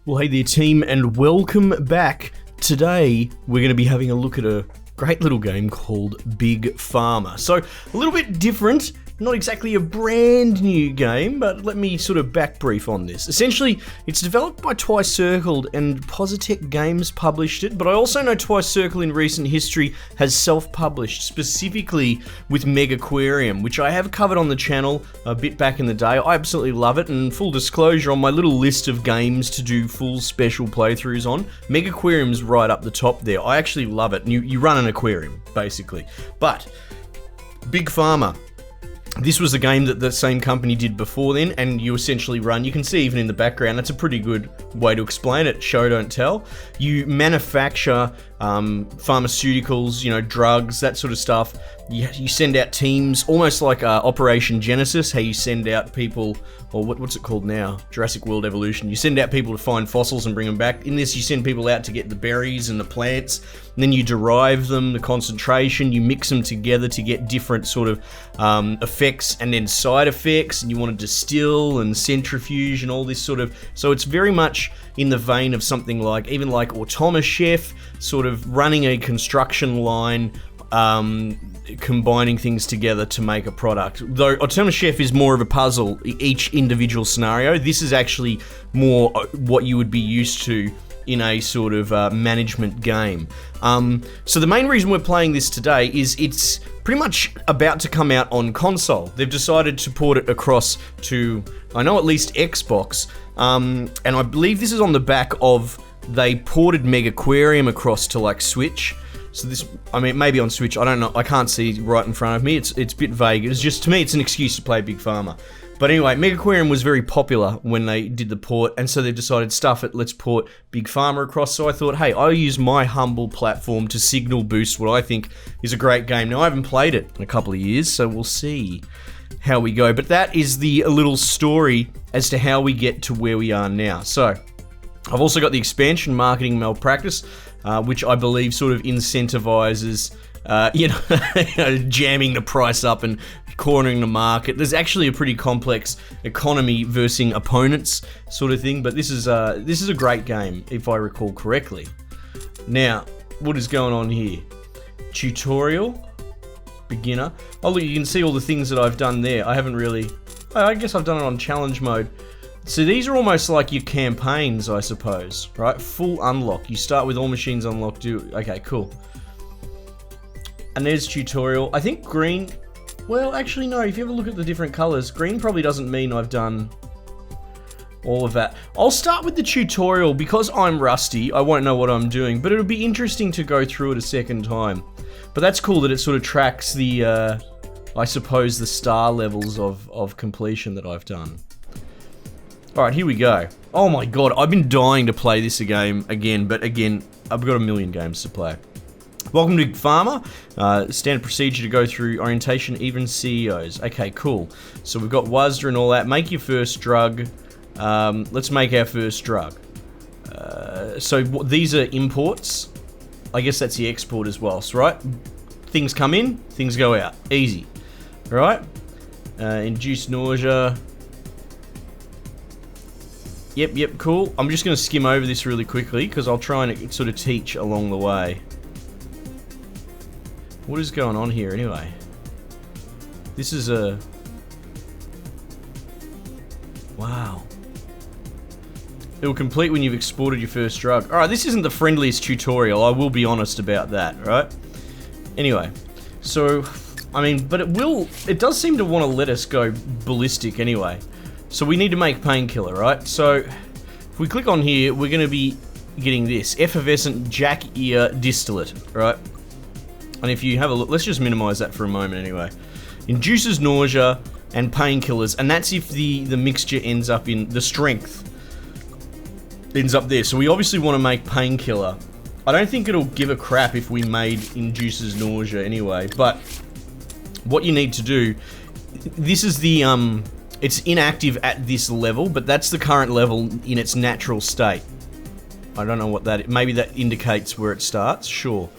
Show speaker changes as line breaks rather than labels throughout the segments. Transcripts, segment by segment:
Well, hey there team, and welcome back. Today, we're going to be having a look at a great little game called Big Pharma. So, a little bit different, not exactly a brand new game, but let me sort of back brief on this. Essentially, it's developed by Twice Circled and Positech Games published it, but I also know Twice Circle in recent history has self-published, specifically with Megaquarium, which I have covered on the channel a bit back in the day. I absolutely love it, and full disclosure, on my little list of games to do full special playthroughs on, Megaquarium's right up the top there. I actually love it. You run an aquarium, basically. But, Big Pharma. This was a game that the same company did before then, and you essentially run, you can see even in the background, that's a pretty good way to explain it, show don't tell. You manufacture pharmaceuticals, drugs, that sort of stuff. You send out teams, almost like Operation Genesis, how you send out people, or what's it called now? Jurassic World Evolution. You send out people to find fossils and bring them back. In this, you send people out to get the berries and the plants, and then you derive them, the concentration, you mix them together to get different sort of effects and then side effects, and you want to distill and centrifuge and all this sort of, so it's very much in the vein of something like, even like Automa Chef, sort of running a construction line, combining things together to make a product. Though Automa Chef is more of a puzzle, each individual scenario, this is actually more what you would be used to in a sort of management game. So the main reason we're playing this today is it's pretty much about to come out on console. They've decided to port it across to, I know at least Xbox, and I believe this is on the back of, they ported Megaquarium across to like Switch. So this, I mean, maybe on Switch, I don't know, I can't see right in front of me, it's a bit vague. It's just, to me, it's an excuse to play Big Pharma. But anyway, Megaquarium was very popular when they did the port, and so they decided, stuff it, let's port Big Pharma across. So I thought, hey, I'll use my humble platform to signal boost what I think is a great game. Now, I haven't played it in a couple of years, so we'll see how we go. But that is the little story as to how we get to where we are now. So, I've also got the expansion, Marketing Malpractice, which I believe sort of incentivizes, jamming the price up and cornering the market. There's actually a pretty complex economy versus opponents sort of thing, but this is a great game, if I recall correctly. Now, what is going on here? Tutorial, beginner. Oh look, you can see all the things that I've done there. I guess I've done it on challenge mode. So these are almost like your campaigns, I suppose, right? Full unlock. You start with all machines unlocked. Okay, cool. And there's tutorial. I think green, well, actually no, if you ever look at the different colors, green probably doesn't mean I've done all of that. I'll start with the tutorial. Because I'm rusty, I won't know what I'm doing, but it'll be interesting to go through it a second time. But that's cool that it sort of tracks the, I suppose, the star levels of completion that I've done. Alright, here we go. Oh my god, I've been dying to play this again, but again, I've got a million games to play. Welcome to Pharma. Standard procedure to go through orientation, even CEOs. Okay, cool. So we've got WASDA and all that. Make your first drug. Let's make our first drug. So these are imports. I guess that's the export as well, so, right? Things come in, things go out. Easy. Alright? Induce nausea. Yep, cool. I'm just going to skim over this really quickly because I'll try and sort of teach along the way. What is going on here anyway? This is a... Wow. It will complete when you've exported your first drug. Alright, this isn't the friendliest tutorial, I will be honest about that, right? Anyway, so, I mean, but it does seem to want to let us go ballistic anyway. So we need to make painkiller, right? So if we click on here, we're going to be getting this effervescent jack ear distillate, right? And if you have a look, let's just minimize that for a moment anyway. Induces nausea and painkillers, and that's if the mixture ends up in the strength ends up there. So we obviously want to make painkiller. I don't think it'll give a crap if we made induces nausea anyway, but what you need to do, this is the it's inactive at this level, but that's the current level in its natural state. I don't know what that... Maybe that indicates where it starts, sure.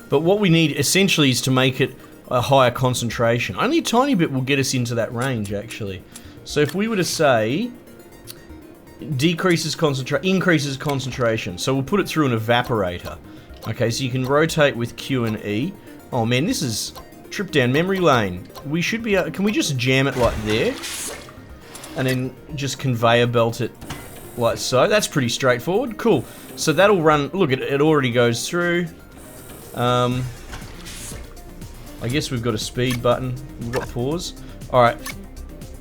But what we need essentially is to make it a higher concentration. Only a tiny bit will get us into that range, actually. So if we were to say... increases concentration. So we'll put it through an evaporator. Okay, so you can rotate with Q and E. Oh man, this is trip down memory lane. We should be can we just jam it like there? And then just conveyor belt it like so. That's pretty straightforward. Cool. So that'll run, look, it already goes through. I guess we've got a speed button. We've got pause. Alright.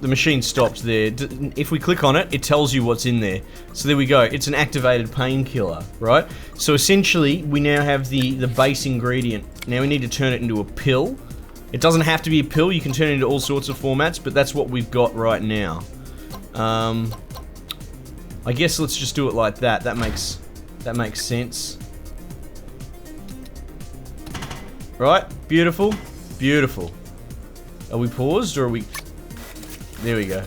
The machine stops there. If we click on it, it tells you what's in there. So there we go. It's an activated painkiller, right? So essentially, we now have the base ingredient. Now we need to turn it into a pill. It doesn't have to be a pill. You can turn it into all sorts of formats, but that's what we've got right now. I guess let's just do it like that. That makes sense. Right? Beautiful. Beautiful. Are we paused or are we... There we go.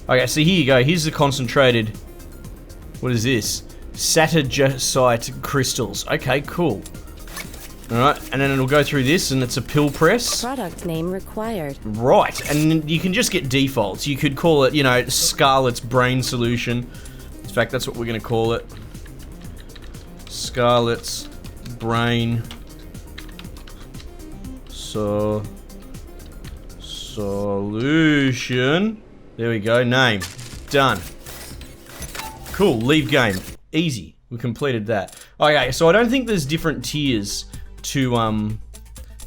Okay, so here you go. Here's the concentrated... What is this? Saturgesite crystals. Okay, cool. Alright, and then it'll go through this and it's a pill press.
Product name required.
Right, and you can just get defaults. You could call it, you know, Scarlet's Brain Solution. In fact, that's what we're going to call it. Scarlet's Brain Solution. There we go, name. Done. Cool, leave game. Easy. We completed that. Okay, so I don't think there's different tiers to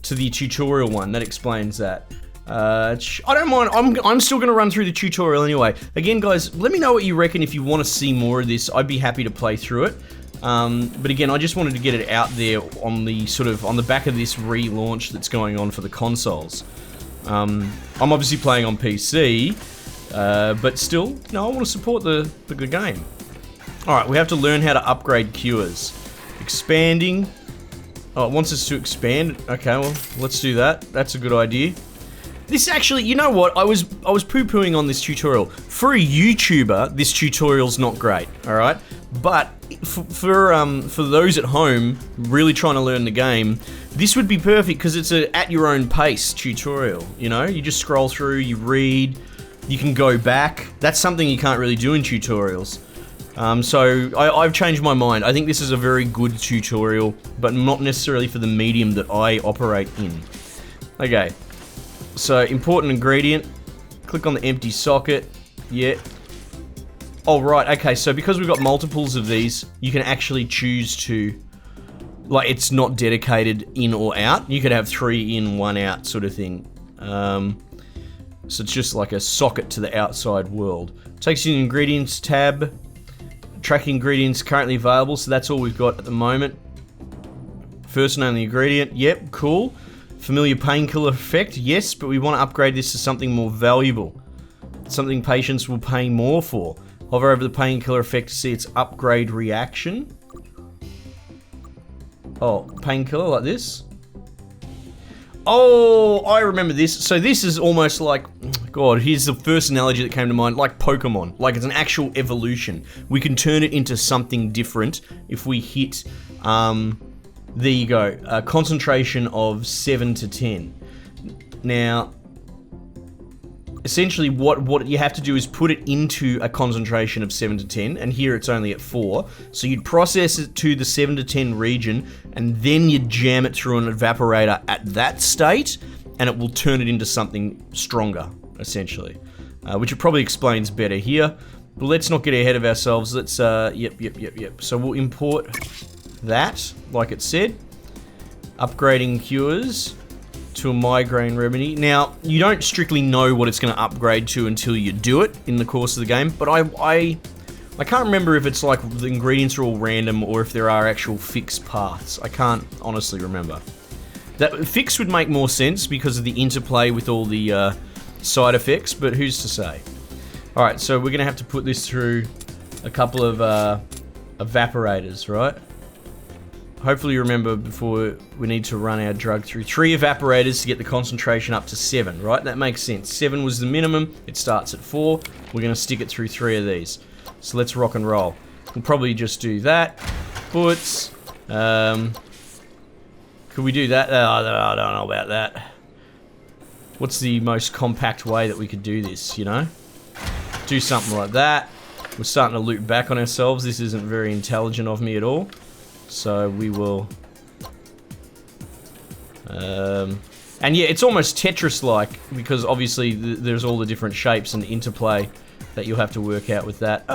the tutorial one. That explains that. I don't mind. I'm still going to run through the tutorial anyway. Again, guys, let me know what you reckon if you want to see more of this. I'd be happy to play through it. But again, I just wanted to get it out there on the back of this relaunch that's going on for the consoles. I'm obviously playing on PC, but still, you know, I want to support the game. Alright, we have to learn how to upgrade cures. Expanding. Oh, it wants us to expand. Okay, well, let's do that. That's a good idea. This actually, you know what? I was poo-pooing on this tutorial. For a YouTuber, this tutorial's not great, alright? But for those at home really trying to learn the game, this would be perfect because it's a at your own pace tutorial, you know? You just scroll through, you read, you can go back. That's something you can't really do in tutorials. So I've changed my mind. I think this is a very good tutorial, but not necessarily for the medium that I operate in. Okay, so important ingredient. Click on the empty socket. Yeah. Oh, right, okay, so because we've got multiples of these, you can actually choose to, like, it's not dedicated in or out. You could have 3 in, 1 out sort of thing. So it's just like a socket to the outside world. Takes you to the ingredients tab. Track ingredients currently available, so that's all we've got at the moment. First and only ingredient, yep, cool. Familiar painkiller effect, yes, but we want to upgrade this to something more valuable. Something patients will pay more for. Hover over the painkiller effect to see its upgrade reaction. Oh, painkiller like this. Oh, I remember this. So this is almost like, God, here's the first analogy that came to mind, like Pokemon. Like it's an actual evolution. We can turn it into something different if we hit, there you go, a concentration of 7 to 10. Now, essentially what you have to do is put it into a concentration of 7 to 10, and here it's only at 4. So you'd process it to the 7 to 10 region, and then you'd jam it through an evaporator at that state, and it will turn it into something stronger, essentially. Which it probably explains better here. But let's not get ahead of ourselves. Let's, yep. So we'll import that, like it said. Upgrading cures to a migraine remedy. Now, you don't strictly know what it's going to upgrade to until you do it in the course of the game, but I can't remember if it's like the ingredients are all random or if there are actual fixed paths. I can't honestly remember. That fix would make more sense because of the interplay with all the side effects, but who's to say? Alright, so we're going to have to put this through a couple of evaporators, right? Hopefully you remember before we need to run our drug through 3 evaporators to get the concentration up to 7, right? That makes sense. 7 was the minimum. It starts at 4. We're going to stick it through 3 of these. So let's rock and roll. We'll probably just do that. Puts. Could we do that? I don't know about that. What's the most compact way that we could do this, you know? Do something like that. We're starting to loop back on ourselves. This isn't very intelligent of me at all. So we will... and yeah, it's almost Tetris-like, because obviously there's all the different shapes and interplay that you'll have to work out with that.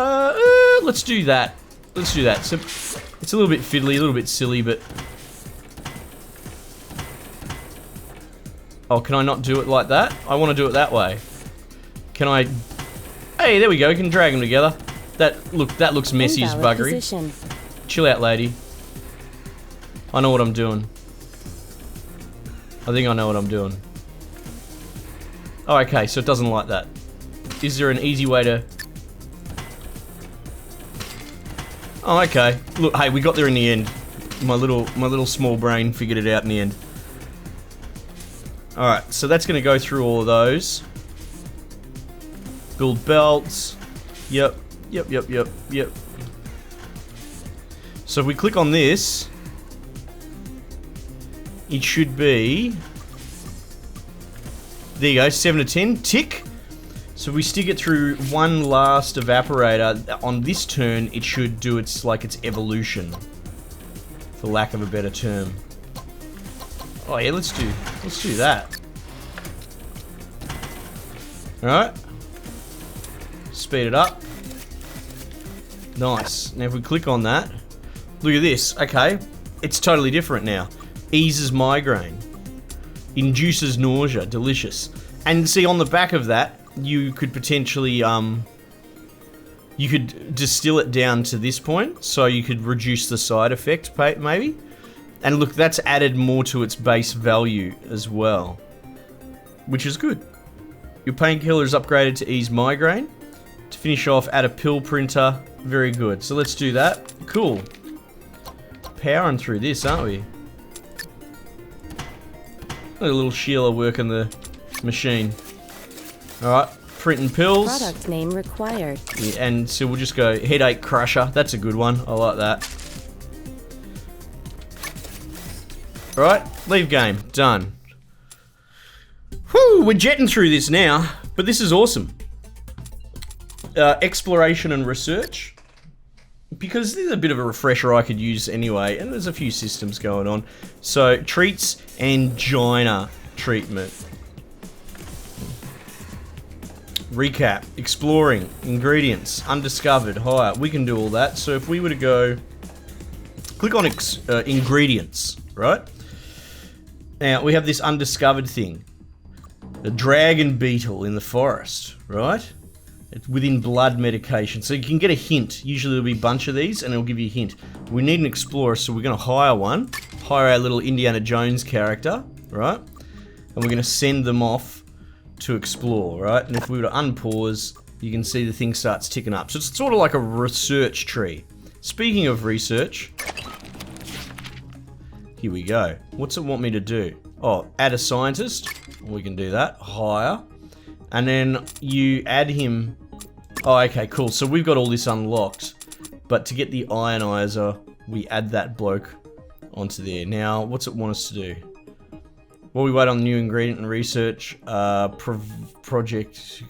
Let's do that. Let's do that. So it's a little bit fiddly, a little bit silly, but... Oh, can I not do it like that? I want to do it that way. Can I... Hey, there we go. We can drag them together. That looks messy as buggery. Position. Chill out, lady. I know what I'm doing. I think I know what I'm doing. Oh, okay, so it doesn't like that. Is there an easy way to... Oh, okay. Look, hey, we got there in the end. My little small brain figured it out in the end. Alright, so that's going to go through all of those. Build belts. Yep. So if we click on this, it should be... There you go, 7 to 10. Tick. So if we stick it through one last evaporator, on this turn, it should do its evolution. For lack of a better term. Oh yeah, let's do that. Alright. Speed it up. Nice. Now if we click on that, look at this. Okay, it's totally different now. Eases migraine. Induces nausea. Delicious. And see, on the back of that, you could potentially, you could distill it down to this point, so you could reduce the side effect, maybe. And look, that's added more to its base value as well, which is good. Your painkiller is upgraded to ease migraine. To finish off, add a pill printer. Very good. So let's do that. Cool. Powering through this, aren't we? Look at little Sheila working the machine. Alright, printing pills.
Product name required.
Yeah, and so we'll just go headache crusher. That's a good one. I like that. Alright, leave game. Done. Whew, we're jetting through this now, but this is awesome. Exploration and research. Because this is a bit of a refresher I could use anyway, and there's a few systems going on. So, treats, angina treatment. Recap, exploring, ingredients, undiscovered, higher. We can do all that. So if we were to go, click on ingredients, right? Now we have this undiscovered thing. The dragon beetle in the forest, right? It's within blood medication. So you can get a hint. Usually there'll be a bunch of these and it'll give you a hint. We need an explorer, so we're gonna hire one. Hire our little Indiana Jones character, right? And we're gonna send them off to explore, right? And if we were to unpause, you can see the thing starts ticking up. So it's sort of like a research tree. Speaking of research, here we go. What's it want me to do? Oh, add a scientist. We can do that. Hire. And then you add him. Oh, okay, cool. So we've got all this unlocked. But to get the ionizer, we add that bloke onto there. Now, what's it want us to do? While we wait on the new ingredient and research, project...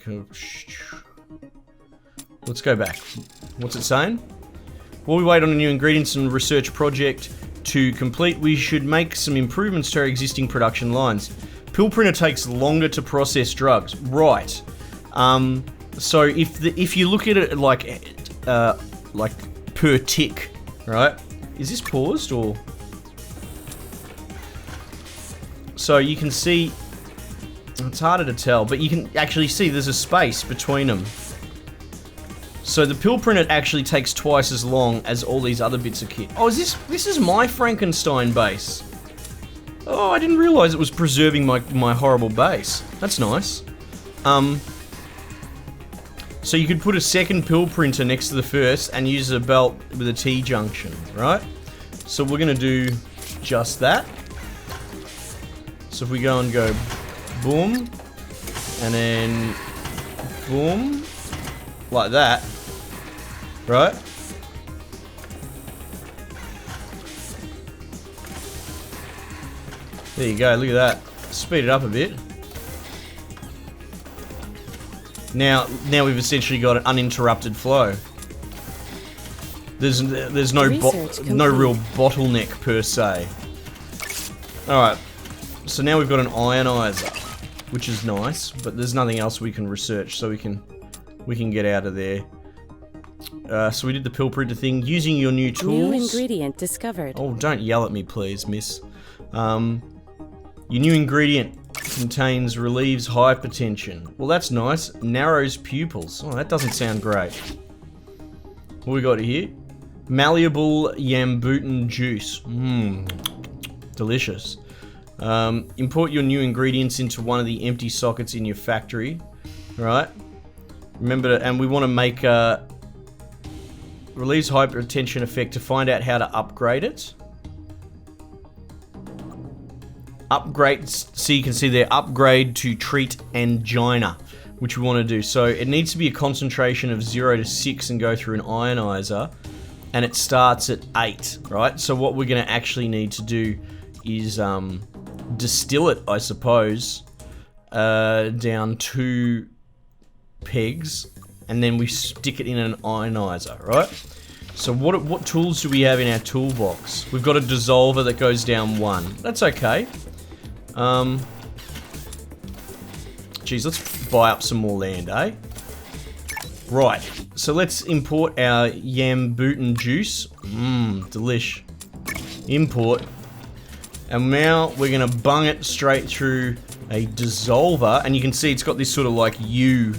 Let's go back. What's it saying? While we wait on the new ingredients and research project to complete, we should make some improvements to our existing production lines. Pill printer takes longer to process drugs. Right. So if you look at it like per tick, right? Is this paused or... So you can see, it's harder to tell, but you can actually see there's a space between them. So the pill printer actually takes twice as long as all these other bits of kit. Oh, this is my Frankenstein base. Oh, I didn't realize it was preserving my horrible base. That's nice. So you could put a second pill printer next to the first and use a belt with a T-junction, right? So we're gonna do just that. So if we go and go boom, and then boom, like that, right? There you go, look at that. Speed it up a bit. Now we've essentially got an uninterrupted flow. There's no real bottleneck per se. Alright, so now we've got an ionizer, which is nice, but there's nothing else we can research, so we can get out of there. So we did the pill printer thing using your new tools.
New ingredient discovered.
Oh, don't yell at me, please, miss. Your new ingredient relieves hypertension. Well, that's nice. Narrows pupils. Oh, that doesn't sound great. What we got here? Malleable yambutan juice. Mmm, delicious. Import your new ingredients into one of the empty sockets in your factory. All right. Remember, and we want to make relieves hypertension effect to find out how to upgrade it. Upgrade, so you can see there, upgrade to treat angina, which we want to do. So it needs to be a concentration of 0 to 6 and go through an ionizer, and it starts at 8, right? So what we're going to actually need to do is distill it, I suppose, down 2 pegs, and then we stick it in an ionizer, right? So what tools do we have in our toolbox? We've got a dissolver that goes down 1. That's okay. Geez, let's buy up some more land, eh? Right, so let's import our yambutan juice. Mmm, delish. Import. And now we're gonna bung it straight through a dissolver, and you can see it's got this sort of like U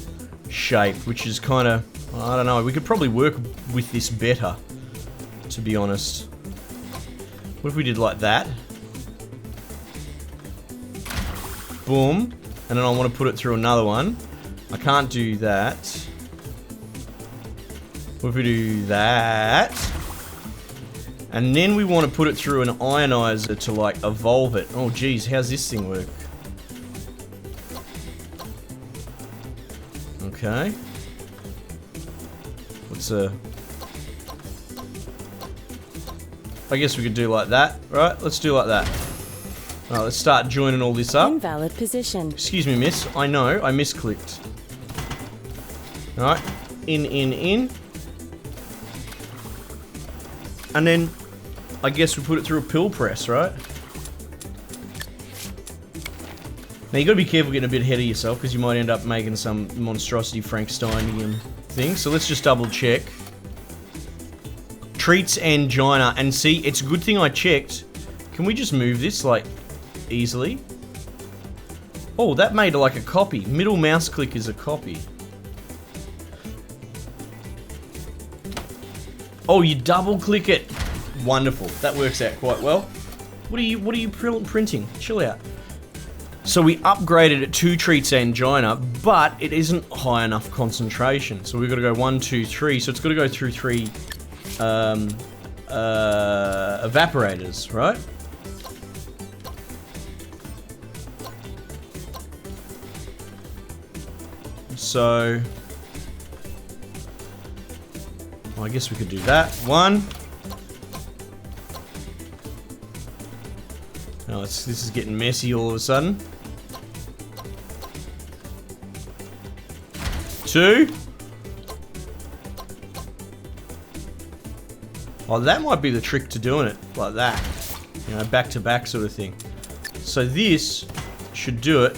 shape, which is kind of, I don't know, we could probably work with this better, to be honest. What if we did like that? Boom. And then I want to put it through another one. I can't do that. What if we do that? And then we want to put it through an ionizer to like evolve it. Oh geez, how's this thing work? Okay. What's I guess we could do like that, right? Let's do like that. Alright, let's start joining all this up.
Invalid position.
Excuse me, miss. I know, I misclicked. Alright. In. And then, I guess we put it through a pill press, right? Now you gotta be careful getting a bit ahead of yourself, because you might end up making some monstrosity Frankensteinian thing. So let's just double check. Treats angina. And see, it's a good thing I checked. Can we just move this, like, easily? Oh, that made like a copy. Middle mouse click is a copy. Oh, you double click it. Wonderful. That works out quite well. What are you printing? Chill out. So we upgraded it to treats angina, but it isn't high enough concentration. So we've got to go 1, 2, 3. So it's got to go through 3 evaporators, right? So I guess we could do that. 1. Oh, this is getting messy all of a sudden. 2. Oh, that might be the trick to doing it like that. You know, back to back sort of thing. So this should do it.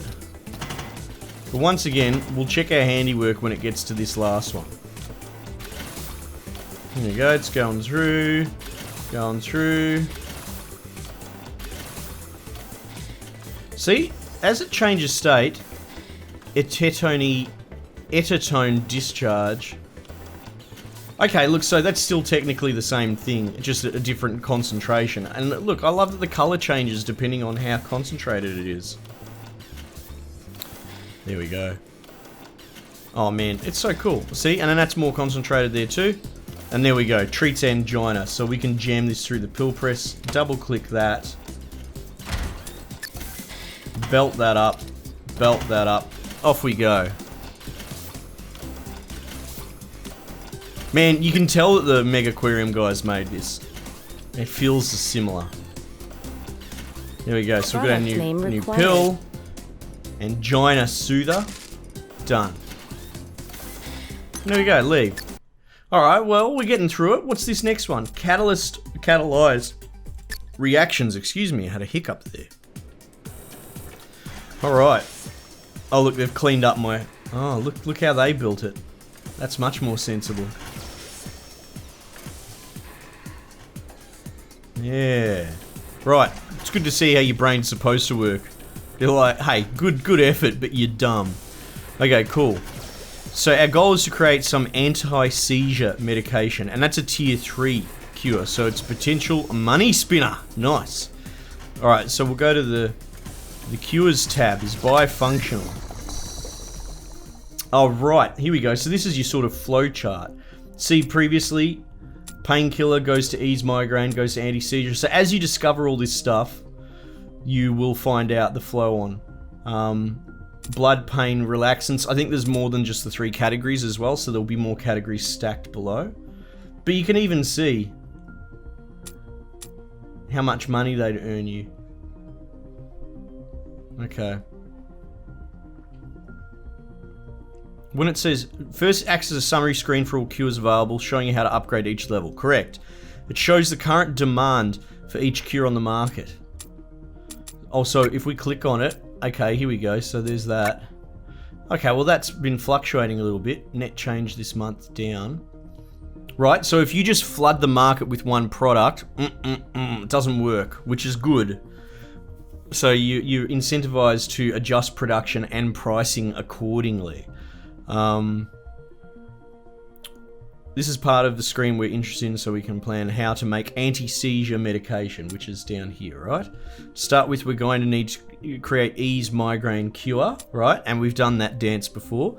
But once again, we'll check our handiwork when it gets to this last one. There you go, it's going through. Going through. See, as it changes state, etetone discharge. Okay, look, so that's still technically the same thing, just at a different concentration. And look, I love that the color changes depending on how concentrated it is. There we go. Oh man, it's so cool. See, and then that's more concentrated there too. And there we go, treats angina. So we can jam this through the pill press, double click that. Belt that up, off we go. Man, you can tell that the Megaquarium guys made this. It feels similar. There we go, so we've got our new pill. Angina Soother. Done. There we go, leave. Alright, well, we're getting through it. What's this next one? Catalyzed reactions. Excuse me, I had a hiccup there. Alright. Oh, look, they've cleaned up my... Oh, look how they built it. That's much more sensible. Yeah. Right. It's good to see how your brain's supposed to work. You're like, hey, good effort, but you're dumb. Okay, cool. So our goal is to create some anti-seizure medication, and that's a tier 3 cure, so it's a potential money spinner. Nice. Alright, so we'll go to the cures tab, is bifunctional. Oh, right, here we go. So this is your sort of flow chart. See, previously, painkiller goes to ease migraine, goes to anti-seizure. So as you discover all this stuff, you will find out the flow on. Blood, pain, relaxants. I think there's more than just the 3 categories as well, so there'll be more categories stacked below. But you can even see how much money they'd earn you. Okay. When it says, first acts as a summary screen for all cures available, showing you how to upgrade each level. Correct. It shows the current demand for each cure on the market. Also, if we click on it, okay, here we go, so there's that. Okay, well that's been fluctuating a little bit. Net change this month down. Right, so if you just flood the market with one product, it doesn't work, which is good. So you're incentivized to adjust production and pricing accordingly. This is part of the screen we're interested in, so we can plan how to make anti-seizure medication, which is down here, right? To start with, we're going to need to create ease migraine cure, right? And we've done that dance before.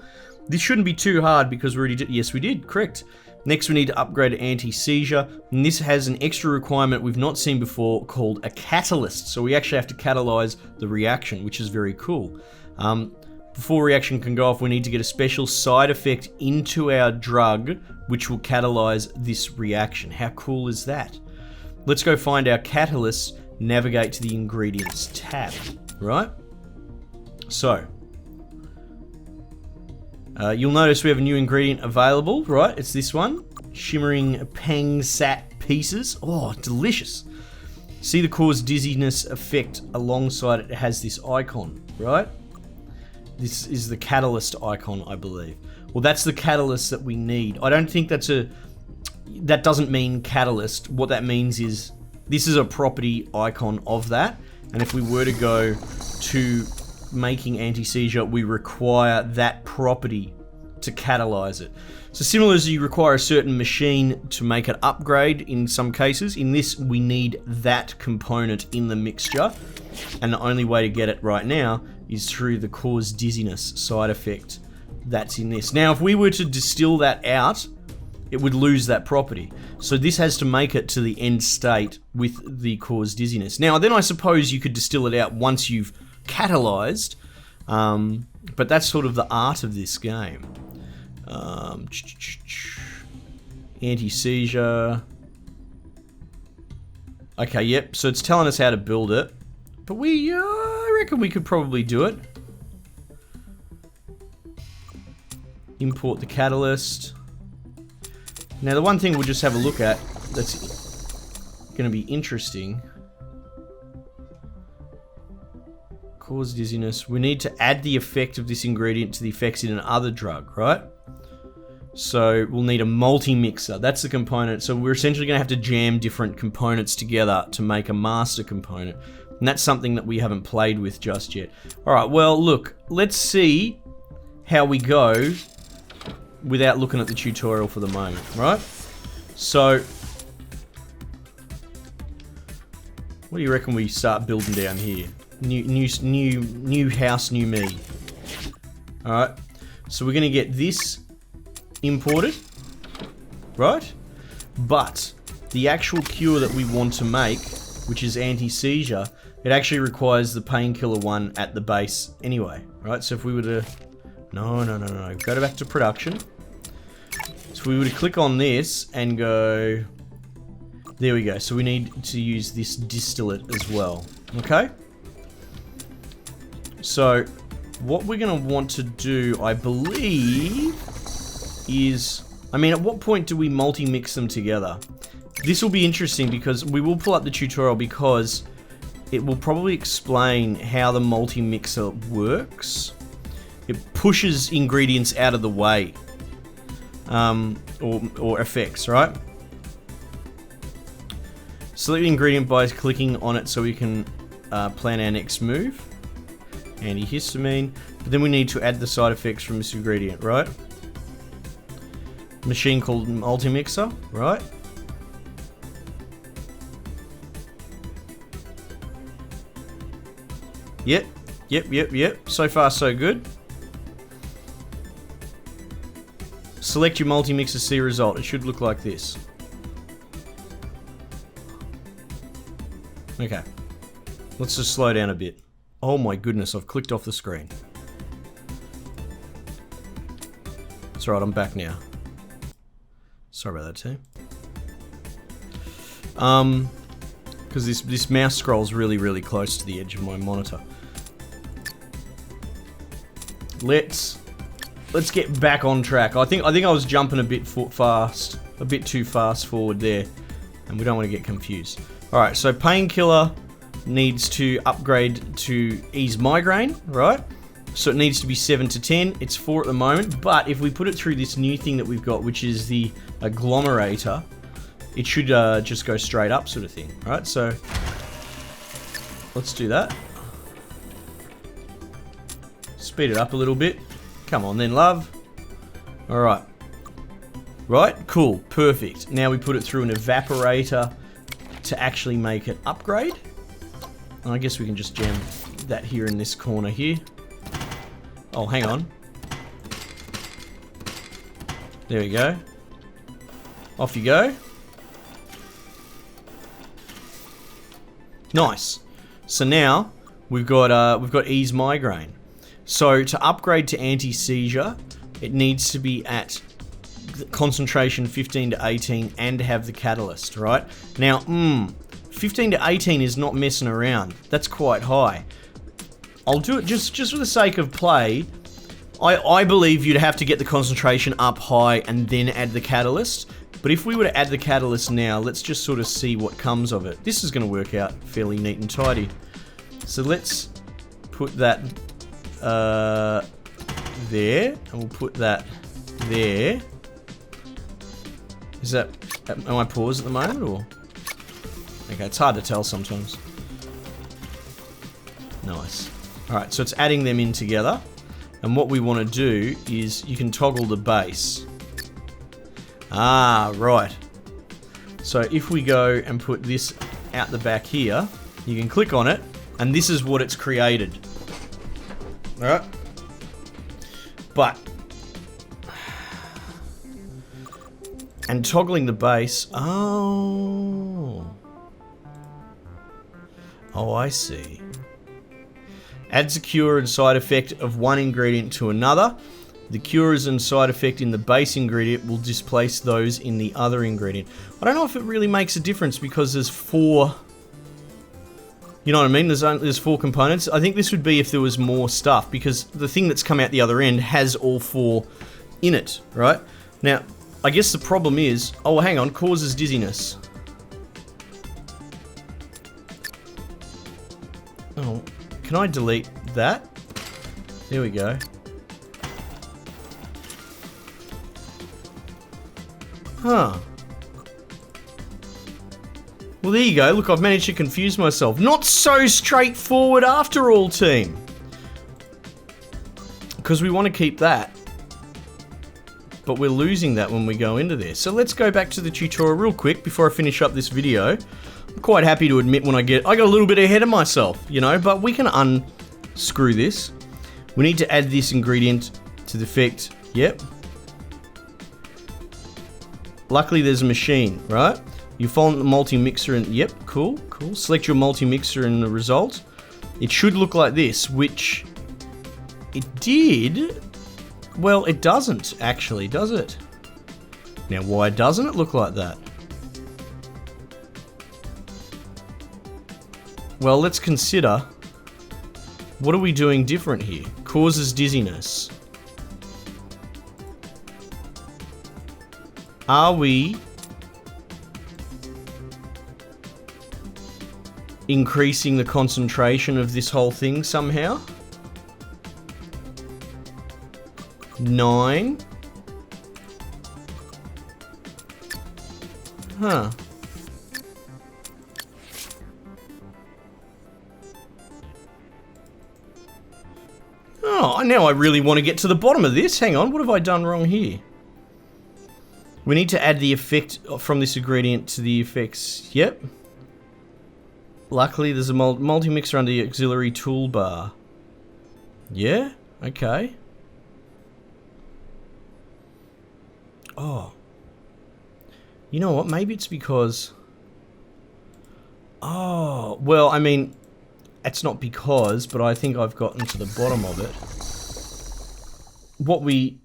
This shouldn't be too hard because we already did. Yes, we did. Correct. Next, we need to upgrade to anti-seizure, and this has an extra requirement we've not seen before called a catalyst. So we actually have to catalyze the reaction, which is very cool. Before reaction can go off, we need to get a special side effect into our drug, which will catalyze this reaction. How cool is that? Let's go find our catalyst, navigate to the ingredients tab, right? So, you'll notice we have a new ingredient available, right? It's this one, shimmering peng sat pieces. Oh, delicious. See the cause dizziness effect alongside it has this icon, right? This is the catalyst icon, I believe. Well, that's the catalyst that we need. I don't think that doesn't mean catalyst. What that means is this is a property icon of that. And if we were to go to making anti-seizure, we require that property to catalyze it. So similar as you require a certain machine to make an upgrade in some cases, in this we need that component in the mixture. And the only way to get it right now is through the cause dizziness side effect that's in this. Now, if we were to distill that out, it would lose that property. So this has to make it to the end state with the cause dizziness. Now, then I suppose you could distill it out once you've catalyzed, but that's sort of the art of this game. Anti-seizure. Okay, yep, so it's telling us how to build it. But I reckon we could probably do it. Import the catalyst. Now the one thing we'll just have a look at that's going to be interesting. Cause dizziness. We need to add the effect of this ingredient to the effects in another drug, right? So we'll need a multi-mixer. That's the component. So we're essentially going to have to jam different components together to make a master component. And that's something that we haven't played with just yet. Alright, well, look. Let's see how we go without looking at the tutorial for the moment, right? So, what do you reckon we start building down here? New house, new me. Alright, so we're going to get this imported, right? But the actual cure that we want to make, which is anti-seizure, it actually requires the painkiller one at the base anyway, right? So if we were to... No. Go back to production. So we were to click on this and go... There we go. So we need to use this distillate as well, okay? So what we're going to want to do, I believe, is... I mean, at what point do we multi-mix them together? This will be interesting because we will pull up the tutorial because it will probably explain how the multi-mixer works. It pushes ingredients out of the way, or effects, right? Select the ingredient by clicking on it so we can plan our next move. Antihistamine. But then we need to add the side effects from this ingredient, right? Machine called multi-mixer, right? Yep. So far, so good. Select your multi-mixer, see result. It should look like this. Okay. Let's just slow down a bit. Oh my goodness, I've clicked off the screen. It's alright, I'm back now. Sorry about that, team. Because this mouse scrolls really close to the edge of my monitor. Let's get back on track. I think I was jumping a bit too fast forward there, and we don't want to get confused. All right, so painkiller needs to upgrade to ease migraine, right? So it needs to be 7 to 10. It's 4 at the moment, but if we put it through this new thing that we've got, which is the agglomerator, it should just go straight up, sort of thing. All right, so let's do that. Speed it up a little bit. Come on then, love. All right. Right, cool, perfect. Now we put it through an evaporator to actually make it upgrade. And I guess we can just jam that here in this corner here. Oh, hang on. There we go. Off you go. Nice. So now we've got ease migraine. So to upgrade to anti-seizure, it needs to be at concentration 15 to 18 and have the catalyst, right? Now, 15 to 18 is not messing around. That's quite high. I'll do it just for the sake of play. I believe you'd have to get the concentration up high and then add the catalyst. But if we were to add the catalyst now, let's just sort of see what comes of it. This is going to work out fairly neat and tidy. So let's put that there, and we'll put that there. Is that, am I paused at the moment, or? Okay, it's hard to tell sometimes. Nice. Alright, so it's adding them in together, and what we want to do is, you can toggle the base. Ah, right. So if we go and put this out the back here, you can click on it, and this is what it's created. Alright. But, and toggling the base, oh, I see. Adds a cure and side effect of one ingredient to another. The cures and side effect in the base ingredient will displace those in the other ingredient. I don't know if it really makes a difference because there's 4... You know what I mean? There's 4 components. I think this would be if there was more stuff, because the thing that's come out the other end has all 4 in it, right? Now, I guess the problem is... Oh, hang on. Causes dizziness. Oh, can I delete that? There we go. Huh. Well, there you go. Look, I've managed to confuse myself. Not so straightforward after all, team. Because we want to keep that. But we're losing that when we go into there. So let's go back to the tutorial real quick before I finish up this video. I'm quite happy to admit when I got a little bit ahead of myself, you know, but we can unscrew this. We need to add this ingredient to the effect. Yep. Luckily, there's a machine, right? You follow the multi-mixer and, yep, cool. Select your multi-mixer and the result. It should look like this, which it did. Well, it doesn't actually, does it? Now, why doesn't it look like that? Well, let's consider, what are we doing different here? Causes dizziness. Are we increasing the concentration of this whole thing somehow? 9. Huh. Oh, now I really want to get to the bottom of this. Hang on, what have I done wrong here? We need to add the effect from this ingredient to the effects. Yep. Luckily, there's a multi-mixer under the auxiliary toolbar. Yeah? Okay. Oh. You know what? Maybe it's because... Oh, well, I mean... It's not because, but I think I've gotten to the bottom of it. What we...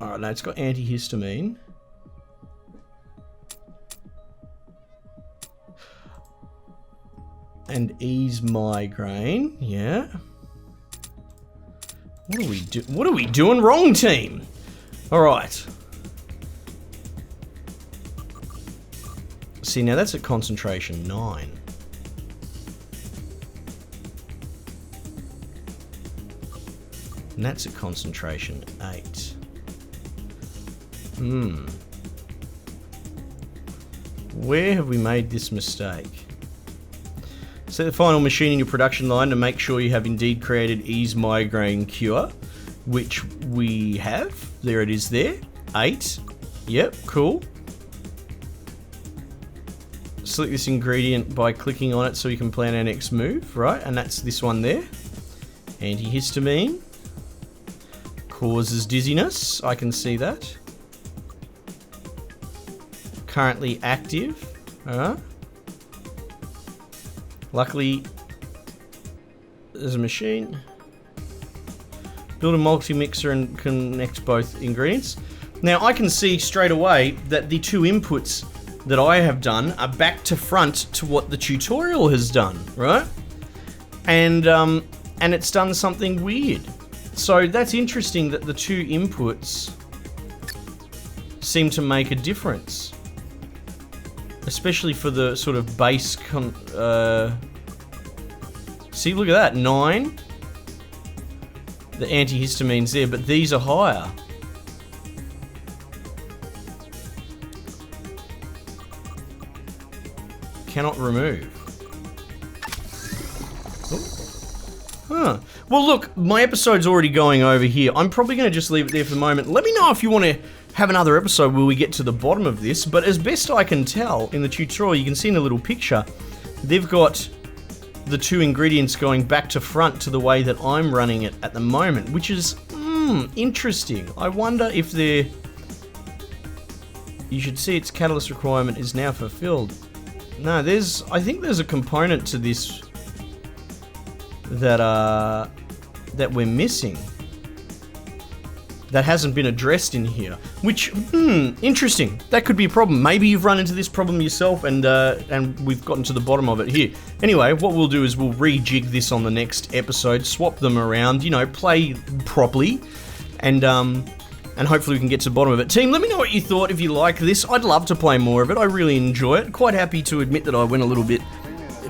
Alright, no, it's got antihistamine. And ease migraine, yeah. What are we doing wrong, team? Alright. See, now that's at concentration 9. And that's at concentration 8. Where have we made this mistake? Set the final machine in your production line to make sure you have indeed created ease migraine cure, which we have. There it is there. 8. Yep, cool. Select this ingredient by clicking on it so we can plan our next move, right? And that's this one there. Antihistamine. Causes dizziness, I can see that. Currently active. Alright. Luckily, there's a machine. Build a multi-mixer and connect both ingredients. Now I can see straight away that the two inputs that I have done are back to front to what the tutorial has done, right? And it's done something weird. So that's interesting that the two inputs seem to make a difference. Especially for the sort of base see, look at that, 9. The antihistamine's there, but these are higher. Cannot remove. Huh. Well, look, my episode's already going over here. I'm probably going to just leave it there for the moment. Let me know if you want to have another episode where we get to the bottom of this, but as best I can tell in the tutorial, you can see in the little picture, they've got the two ingredients going back to front to the way that I'm running it at the moment, which is interesting. I wonder if they're... You should see its catalyst requirement is now fulfilled. No, I think there's a component to this that we're missing that hasn't been addressed in here, which interesting. That could be a problem. Maybe you've run into this problem yourself, and we've gotten to the bottom of it here. Anyway, what we'll do is we'll rejig this on the next episode, swap them around, you know, play properly, and hopefully we can get to the bottom of it. Team, let me know what you thought. If you like this, I'd love to play more of it. I really enjoy it. Quite happy to admit that I went a little bit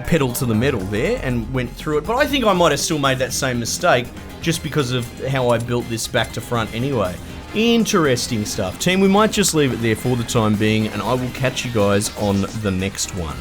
pedal to the metal there and went through it, but I think I might have still made that same mistake just because of how I built this back to front anyway. Interesting stuff. Team, we might just leave it there for the time being, and I will catch you guys on the next one.